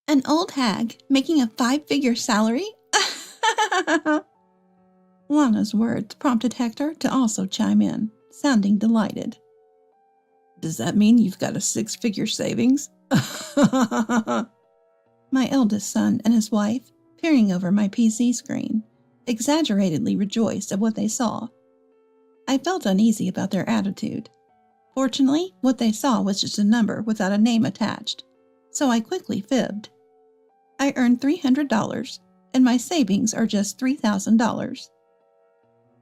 An old hag making a 5-figure salary? Lana's words prompted Hector to also chime in, sounding delighted. Does that mean you've got a 6-figure savings? My eldest son and his wife, peering over my PC screen, exaggeratedly rejoiced at what they saw. I felt uneasy about their attitude. Fortunately, what they saw was just a number without a name attached, so I quickly fibbed. I earned $300, and my savings are just $3,000.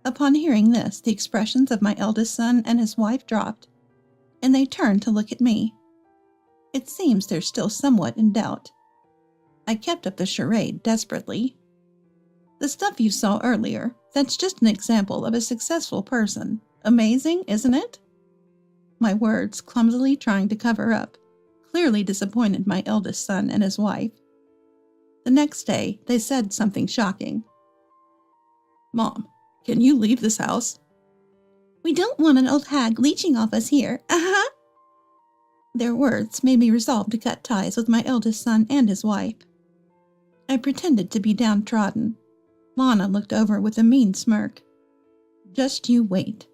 Upon hearing this, the expressions of my eldest son and his wife dropped, and they turned to look at me. It seems they're still somewhat in doubt. I kept up the charade desperately. The stuff you saw earlier, that's just an example of a successful person. Amazing, isn't it? My words, clumsily trying to cover up, clearly disappointed my eldest son and his wife. The next day, they said something shocking. Mom, can you leave this house? We don't want an old hag leeching off us here. Their words made me resolve to cut ties with my eldest son and his wife. I pretended to be downtrodden. Lana looked over with a mean smirk. Just you wait,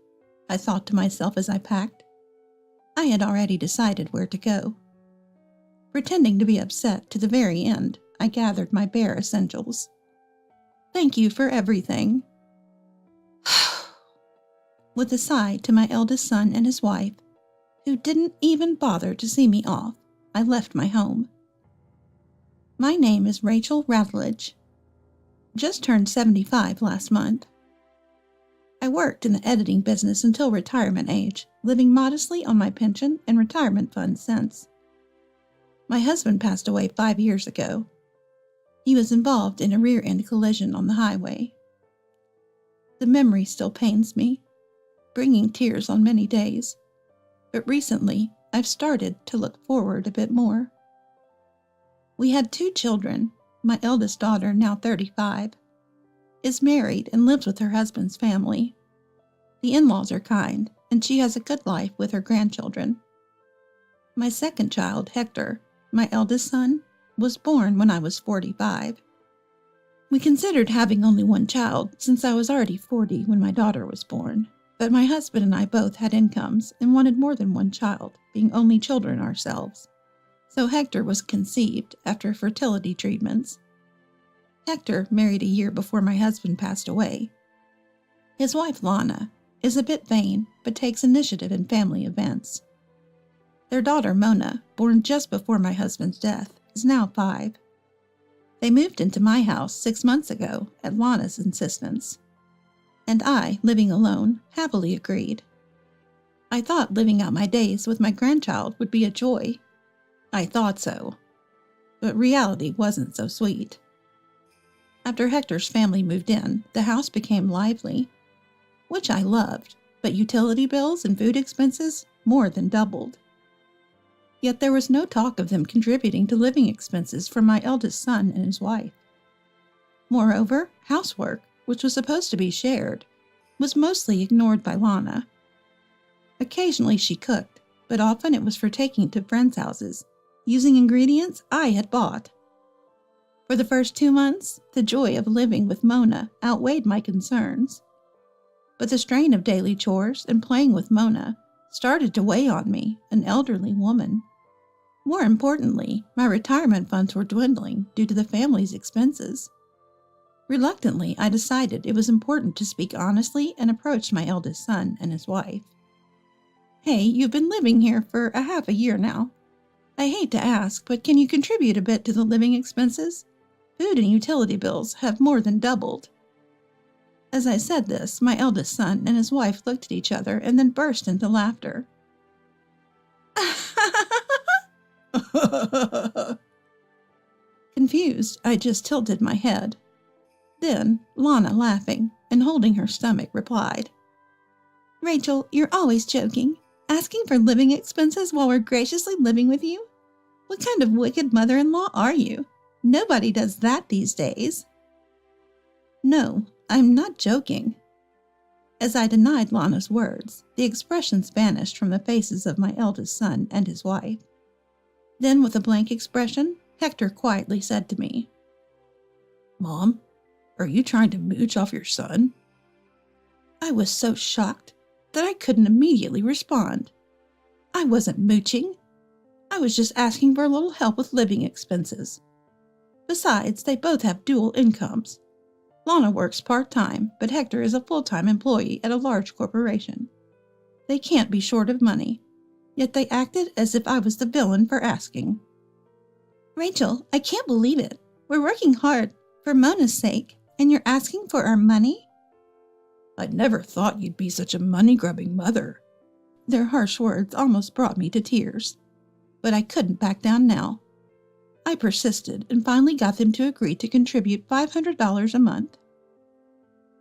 I thought to myself as I packed. I had already decided where to go. Pretending to be upset to the very end, I gathered my bare essentials. Thank you for everything. With a sigh to my eldest son and his wife, who didn't even bother to see me off, I left my home. My name is Rachel Rutledge. Just turned 75 last month. I worked in the editing business until retirement age, living modestly on my pension and retirement fund since. My husband passed away 5 years ago. He was involved in a rear-end collision on the highway. The memory still pains me, bringing tears on many days, but recently I've started to look forward a bit more. We had 2 children. My eldest daughter, now 35, is married and lives with her husband's family. The in-laws are kind, and she has a good life with her grandchildren. My second child, Hector, my eldest son, was born when I was 45. We considered having only one child since I was already 40 when my daughter was born, but my husband and I both had incomes and wanted more than one child, being only children ourselves. So Hector was conceived after fertility treatments. Hector married a year before my husband passed away. His wife, Lana, is a bit vain, but takes initiative in family events. Their daughter, Mona, born just before my husband's death, is now 5. They moved into my house 6 months ago at Lana's insistence, and I, living alone, happily agreed. I thought living out my days with my grandchild would be a joy. I thought so, but reality wasn't so sweet. After Hector's family moved in, the house became lively, which I loved, but utility bills and food expenses more than doubled. Yet there was no talk of them contributing to living expenses for my eldest son and his wife. Moreover, housework, which was supposed to be shared, was mostly ignored by Lana. Occasionally she cooked, but often it was for taking to friends' houses, using ingredients I had bought. For the first 2 months, the joy of living with Mona outweighed my concerns. But the strain of daily chores and playing with Mona started to weigh on me, an elderly woman. More importantly, my retirement funds were dwindling due to the family's expenses. Reluctantly, I decided it was important to speak honestly and approached my eldest son and his wife. Hey, you've been living here for a half a year now. I hate to ask, but can you contribute a bit to the living expenses? Food and utility bills have more than doubled. As I said this, my eldest son and his wife looked at each other and then burst into laughter. Confused, I just tilted my head. Then, Lana, laughing and holding her stomach, replied, Rachel, you're always joking. Asking for living expenses while we're graciously living with you? What kind of wicked mother-in-law are you? Nobody does that these days. No, I'm not joking. As I denied Lana's words, the expressions vanished from the faces of my eldest son and his wife. Then, with a blank expression, Hector quietly said to me, "Mom, are you trying to mooch off your son?" I was so shocked that I couldn't immediately respond. I wasn't mooching. I was just asking for a little help with living expenses. Besides, they both have dual incomes. Lana works part-time, but Hector is a full-time employee at a large corporation. They can't be short of money, yet they acted as if I was the villain for asking. Rachel, I can't believe it. We're working hard for Mona's sake, and you're asking for our money? "I never thought you'd be such a money-grubbing mother." Their harsh words almost brought me to tears, but I couldn't back down now. I persisted and finally got them to agree to contribute $500 a month.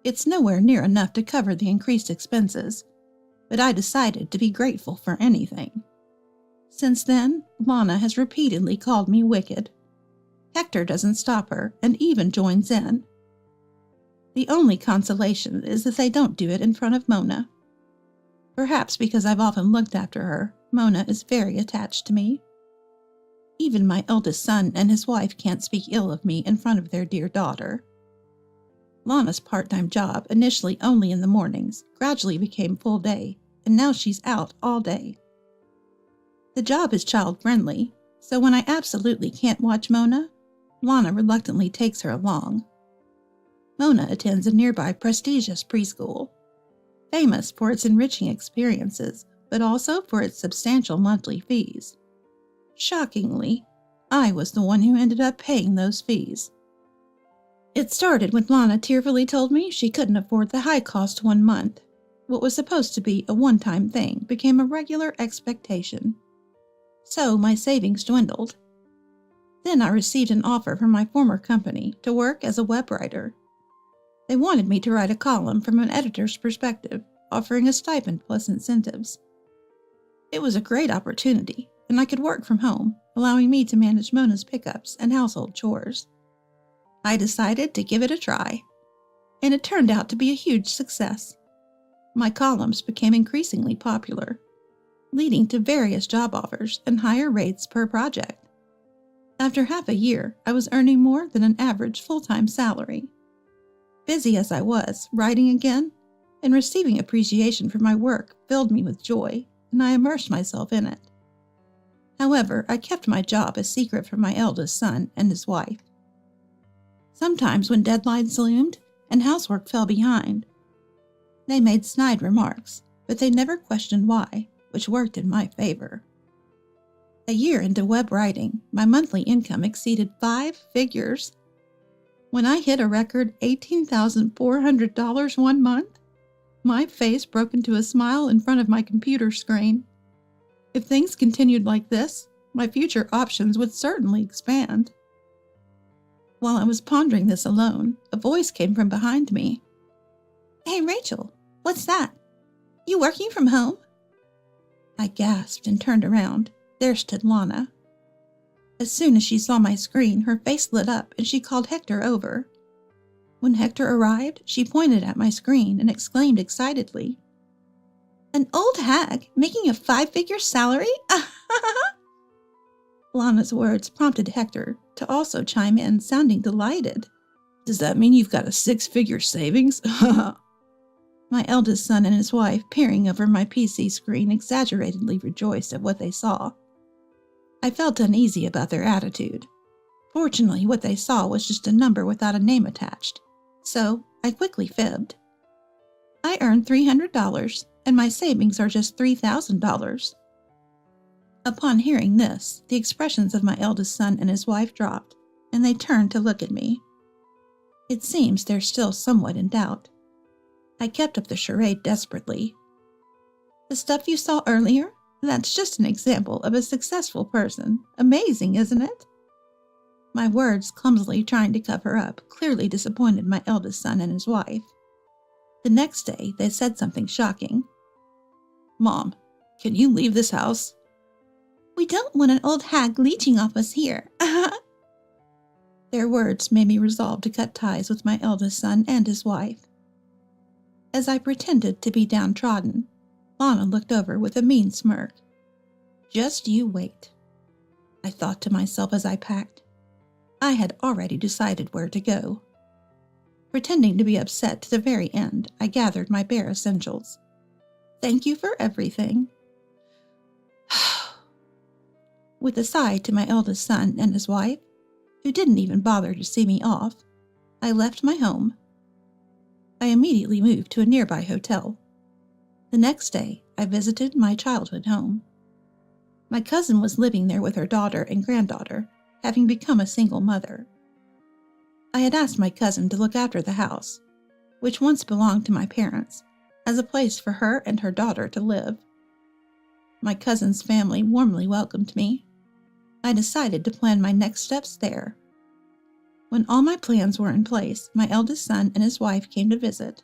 It's nowhere near enough to cover the increased expenses, but I decided to be grateful for anything. Since then, Lana has repeatedly called me wicked. Hector doesn't stop her and even joins in. The only consolation is that they don't do it in front of Mona. Perhaps because I've often looked after her, Mona is very attached to me. Even my eldest son and his wife can't speak ill of me in front of their dear daughter. Lana's part-time job, initially only in the mornings, gradually became full day, and now she's out all day. The job is child-friendly, so when I absolutely can't watch Mona, Lana reluctantly takes her along. Mona attends a nearby prestigious preschool, famous for its enriching experiences, but also for its substantial monthly fees. Shockingly, I was the one who ended up paying those fees. It started when Lana tearfully told me she couldn't afford the high cost 1 month. What was supposed to be a one-time thing became a regular expectation. So my savings dwindled. Then I received an offer from my former company to work as a web writer. They wanted me to write a column from an editor's perspective, offering a stipend plus incentives. It was a great opportunity, and I could work from home, allowing me to manage Mona's pickups and household chores. I decided to give it a try, and it turned out to be a huge success. My columns became increasingly popular, leading to various job offers and higher rates per project. After half a year, I was earning more than an average full-time salary. Busy as I was, writing again and receiving appreciation for my work filled me with joy, and I immersed myself in it. However, I kept my job a secret from my eldest son and his wife. Sometimes when deadlines loomed and housework fell behind, they made snide remarks, but they never questioned why, which worked in my favor. A year into web writing, my monthly income exceeded 5 figures. When I hit a record $18,400 one month, my face broke into a smile in front of my computer screen. If things continued like this, my future options would certainly expand. While I was pondering this alone, a voice came from behind me. Hey Rachel, what's that? You working from home? I gasped and turned around. There stood Lana. As soon as she saw my screen, her face lit up and she called Hector over. When Hector arrived, she pointed at my screen and exclaimed excitedly, "An old hag making a 5-figure salary?" Lana's words prompted Hector to also chime in, sounding delighted. "Does that mean you've got a 6-figure savings?" My eldest son and his wife, peering over my PC screen, exaggeratedly rejoiced at what they saw. I felt uneasy about their attitude. Fortunately, what they saw was just a number without a name attached, so I quickly fibbed. I earned $300, and my savings are just $3,000. Upon hearing this, the expressions of my eldest son and his wife dropped, and they turned to look at me. It seems they're still somewhat in doubt. I kept up the charade desperately. The stuff you saw earlier? That's just an example of a successful person. Amazing, isn't it? My words, clumsily trying to cover up, clearly disappointed my eldest son and his wife. The next day, they said something shocking. "Mom, can you leave this house?" "We don't want an old hag leeching off us here." Their words made me resolve to cut ties with my eldest son and his wife. As I pretended to be downtrodden, Lana looked over with a mean smirk. "Just you wait," I thought to myself as I packed. I had already decided where to go. Pretending to be upset to the very end, I gathered my bare essentials. Thank you for everything. With a sigh to my eldest son and his wife, who didn't even bother to see me off, I left my home. I immediately moved to a nearby hotel. The next day, I visited my childhood home. My cousin was living there with her daughter and granddaughter, having become a single mother. I had asked my cousin to look after the house, which once belonged to my parents, as a place for her and her daughter to live. My cousin's family warmly welcomed me. I decided to plan my next steps there. When all my plans were in place, my eldest son and his wife came to visit.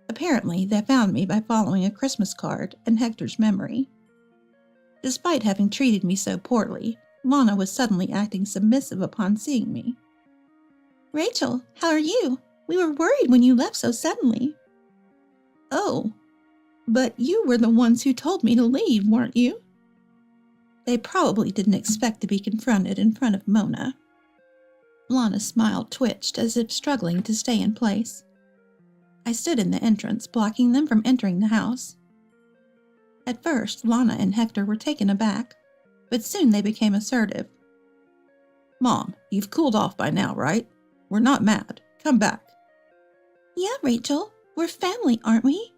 Apparently, they found me by following a Christmas card in Hector's memory. Despite having treated me so poorly, Lana was suddenly acting submissive upon seeing me. Rachel, how are you? We were worried when you left so suddenly. Oh, but you were the ones who told me to leave, weren't you? They probably didn't expect to be confronted in front of Mona. Lana's smile twitched as if struggling to stay in place. I stood in the entrance, blocking them from entering the house. At first, Lana and Hector were taken aback, but soon they became assertive. Mom, you've cooled off by now, right? We're not mad. Come back. Yeah, Rachel, we're family, aren't we?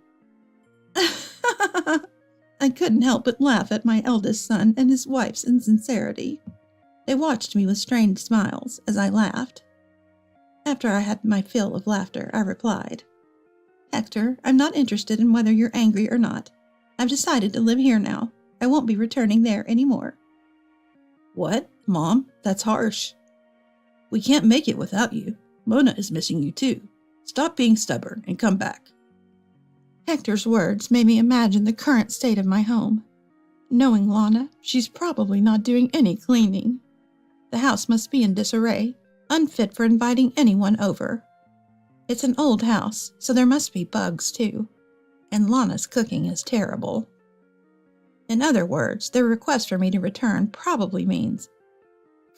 I couldn't help but laugh at my eldest son and his wife's insincerity. They watched me with strained smiles as I laughed. After I had my fill of laughter, I replied, Hector, I'm not interested in whether you're angry or not. I've decided to live here now. I won't be returning there anymore. What? Mom, that's harsh. We can't make it without you. Mona is missing you too. Stop being stubborn and come back. Hector's words made me imagine the current state of my home. Knowing Lana, she's probably not doing any cleaning. The house must be in disarray, unfit for inviting anyone over. It's an old house, so there must be bugs too. And Lana's cooking is terrible. In other words, their request for me to return probably means,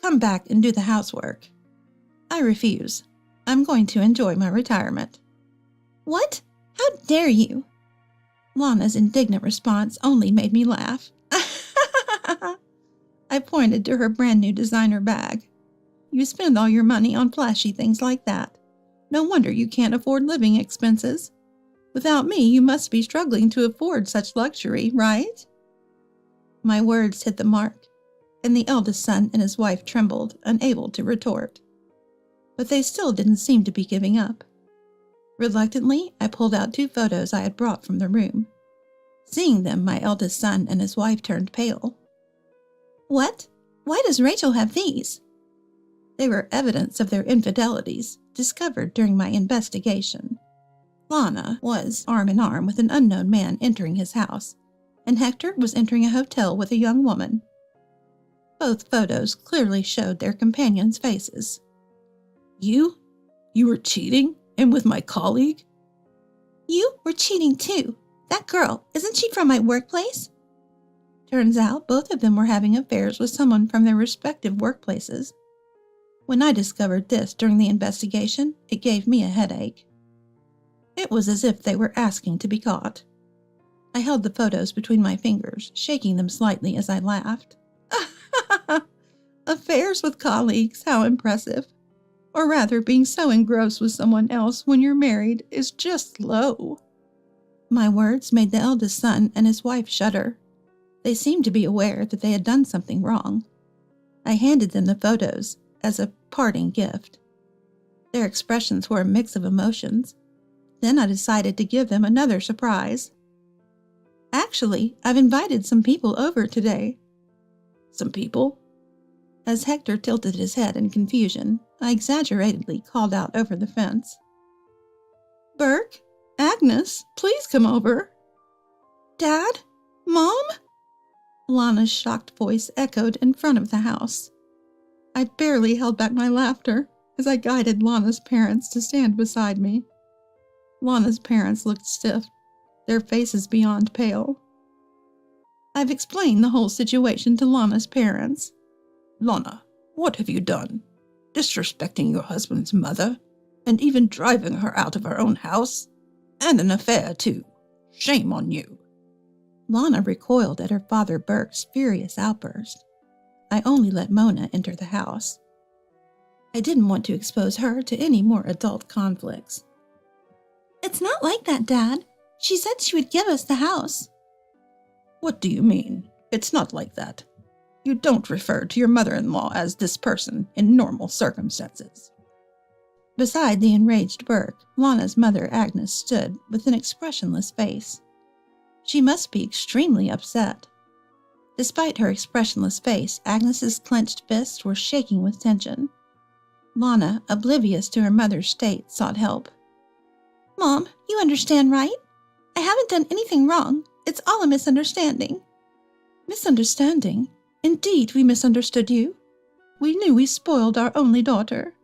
come back and do the housework. I refuse. I'm going to enjoy my retirement. What? How dare you? Lana's indignant response only made me laugh. I pointed to her brand new designer bag. You spend all your money on flashy things like that. No wonder you can't afford living expenses. Without me, you must be struggling to afford such luxury, right? My words hit the mark, and the eldest son and his wife trembled, unable to retort. But they still didn't seem to be giving up. Reluctantly, I pulled out 2 photos I had brought from the room. Seeing them, my eldest son and his wife turned pale. What? Why does Rachel have these? They were evidence of their infidelities, discovered during my investigation. Lana was arm in arm with an unknown man entering his house, and Hector was entering a hotel with a young woman. Both photos clearly showed their companions' faces. You? You were cheating? And with my colleague? You were cheating too. That girl, isn't she from my workplace? Turns out both of them were having affairs with someone from their respective workplaces. When I discovered this during the investigation, it gave me a headache. It was as if they were asking to be caught. I held the photos between my fingers, shaking them slightly as I laughed. Affairs with colleagues, how impressive. Or rather, being so engrossed with someone else when you're married is just low. My words made the eldest son and his wife shudder. They seemed to be aware that they had done something wrong. I handed them the photos as a parting gift. Their expressions were a mix of emotions. Then I decided to give them another surprise. Actually, I've invited some people over today. Some people? As Hector tilted his head in confusion, I exaggeratedly called out over the fence. Burke, Agnes, please come over. Dad? Mom? Lana's shocked voice echoed in front of the house. I barely held back my laughter as I guided Lana's parents to stand beside me. Lana's parents looked stiff, their faces beyond pale. I've explained the whole situation to Lana's parents. Lana, what have you done? disrespecting your husband's mother, and even driving her out of her own house, and an affair, too. Shame on you." Lana recoiled at her father Burke's furious outburst. I only let Mona enter the house. I didn't want to expose her to any more adult conflicts. "It's not like that, Dad. She said she would give us the house." "What do you mean? It's not like that. You don't refer to your mother-in-law as this person in normal circumstances." Beside the enraged Burke, Lana's mother Agnes stood with an expressionless face. She must be extremely upset. Despite her expressionless face, Agnes's clenched fists were shaking with tension. Lana, oblivious to her mother's state, sought help. "Mom, you understand, right? I haven't done anything wrong. It's all a misunderstanding." "Misunderstanding? Indeed, we misunderstood you. We knew we spoiled our only daughter.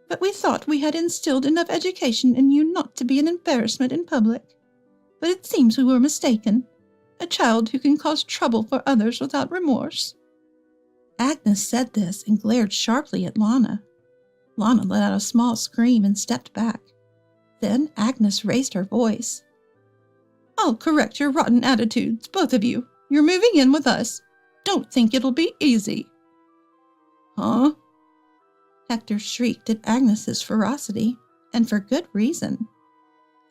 But we thought we had instilled enough education in you not to be an embarrassment in public. But it seems we were mistaken. A child who can cause trouble for others without remorse." Agnes said this and glared sharply at Lana. Lana let out a small scream and stepped back. Then Agnes raised her voice. "I'll correct your rotten attitudes, both of you. You're moving in with us. Don't think it'll be easy." "Huh?" Hector shrieked at Agnes's ferocity, and for good reason.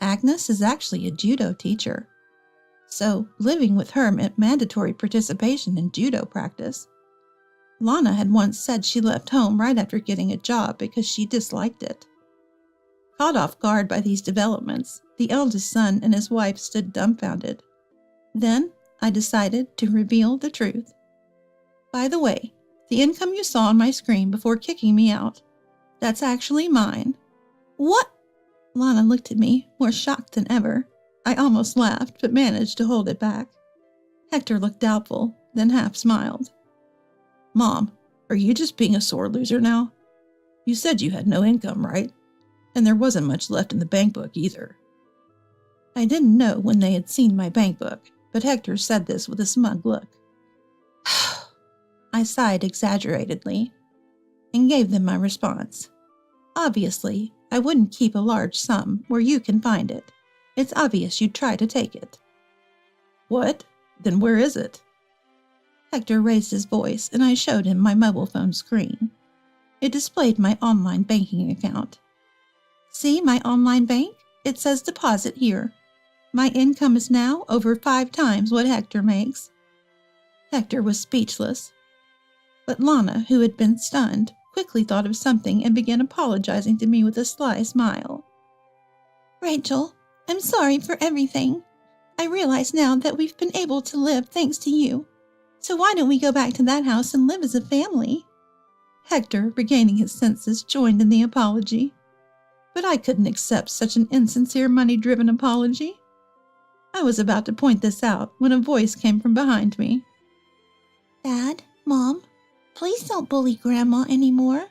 Agnes is actually a judo teacher, so living with her meant mandatory participation in judo practice. Lana had once said she left home right after getting a job because she disliked it. Caught off guard by these developments, the eldest son and his wife stood dumbfounded. Then I decided to reveal the truth. "By the way, the income you saw on my screen before kicking me out, that's actually mine." "What?" Lana looked at me, more shocked than ever. I almost laughed, but managed to hold it back. Hector looked doubtful, then half smiled. "Mom, are you just being a sore loser now? You said you had no income, right? And there wasn't much left in the bank book either." I didn't know when they had seen my bank book, but Hector said this with a smug look. I sighed exaggeratedly and gave them my response. "Obviously, I wouldn't keep a large sum where you can find it. It's obvious you'd try to take it." "What? Then where is it?" Hector raised his voice, and I showed him my mobile phone screen. It displayed my online banking account. "See my online bank? It says deposit here. My income is now over 5 times what Hector makes." Hector was speechless. But Lana, who had been stunned, quickly thought of something and began apologizing to me with a sly smile. "Rachel, I'm sorry for everything. I realize now that we've been able to live thanks to you. So why don't we go back to that house and live as a family?" Hector, regaining his senses, joined in the apology. But I couldn't accept such an insincere, money-driven apology. I was about to point this out when a voice came from behind me. "Dad, Mom, please don't bully Grandma anymore."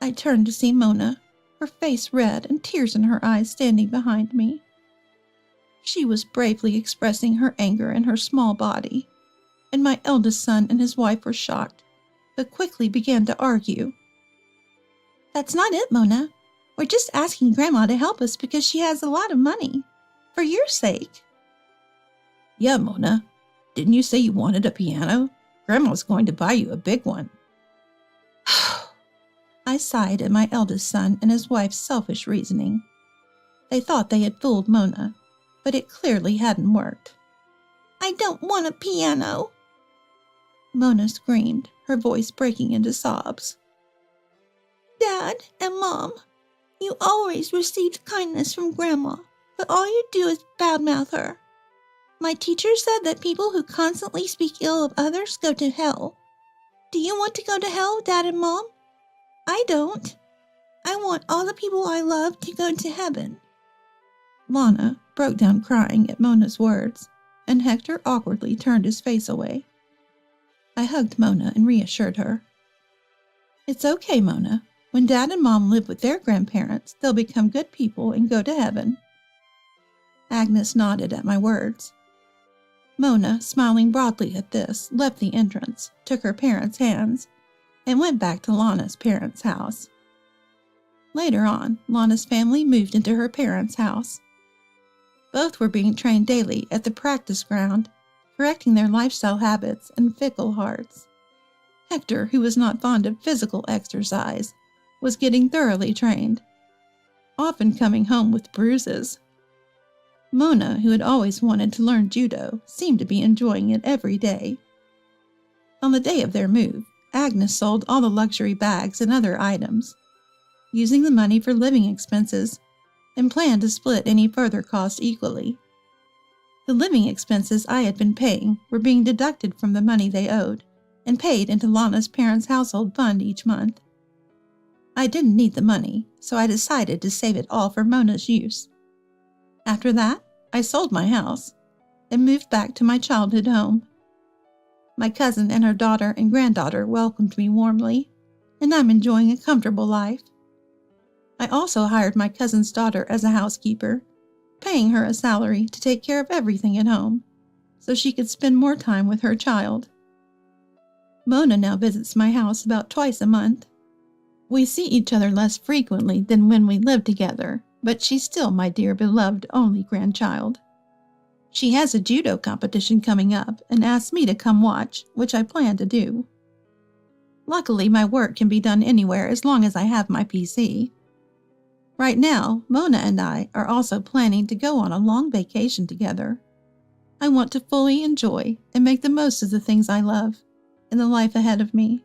I turned to see Mona, her face red and tears in her eyes, standing behind me. She was bravely expressing her anger in her small body, and my eldest son and his wife were shocked, but quickly began to argue. "That's not it, Mona. We're just asking Grandma to help us because she has a lot of money. For your sake." "Yeah, Mona. Didn't you say you wanted a piano? Grandma's going to buy you a big one." I sighed at my eldest son and his wife's selfish reasoning. They thought they had fooled Mona, but it clearly hadn't worked. "I don't want a piano," Mona screamed, her voice breaking into sobs. "Dad and Mom, you always received kindness from Grandma, but all you do is badmouth her. My teacher said that people who constantly speak ill of others go to hell. Do you want to go to hell, Dad and Mom? I don't. I want all the people I love to go to heaven." Lana broke down crying at Mona's words, and Hector awkwardly turned his face away. I hugged Mona and reassured her. "It's okay, Mona. When Dad and Mom live with their grandparents, they'll become good people and go to heaven." Agnes nodded at my words. Mona, smiling broadly at this, left the entrance, took her parents' hands, and went back to Lana's parents' house. Later on, Lana's family moved into her parents' house. Both were being trained daily at the practice ground, correcting their lifestyle habits and fickle hearts. Hector, who was not fond of physical exercise, was getting thoroughly trained, often coming home with bruises. Mona, who had always wanted to learn judo, seemed to be enjoying it every day. On the day of their move, Agnes sold all the luxury bags and other items, using the money for living expenses, and planned to split any further costs equally. The living expenses I had been paying were being deducted from the money they owed and paid into Lana's parents' household fund each month. I didn't need the money, so I decided to save it all for Mona's use. After that, I sold my house and moved back to my childhood home. My cousin and her daughter and granddaughter welcomed me warmly, and I'm enjoying a comfortable life. I also hired my cousin's daughter as a housekeeper, paying her a salary to take care of everything at home, so she could spend more time with her child. Mona now visits my house about twice a month. We see each other less frequently than when we lived together, but she's still my dear beloved only grandchild. She has a judo competition coming up and asked me to come watch, which I plan to do. Luckily, my work can be done anywhere as long as I have my PC. Right now, Mona and I are also planning to go on a long vacation together. I want to fully enjoy and make the most of the things I love and the life ahead of me.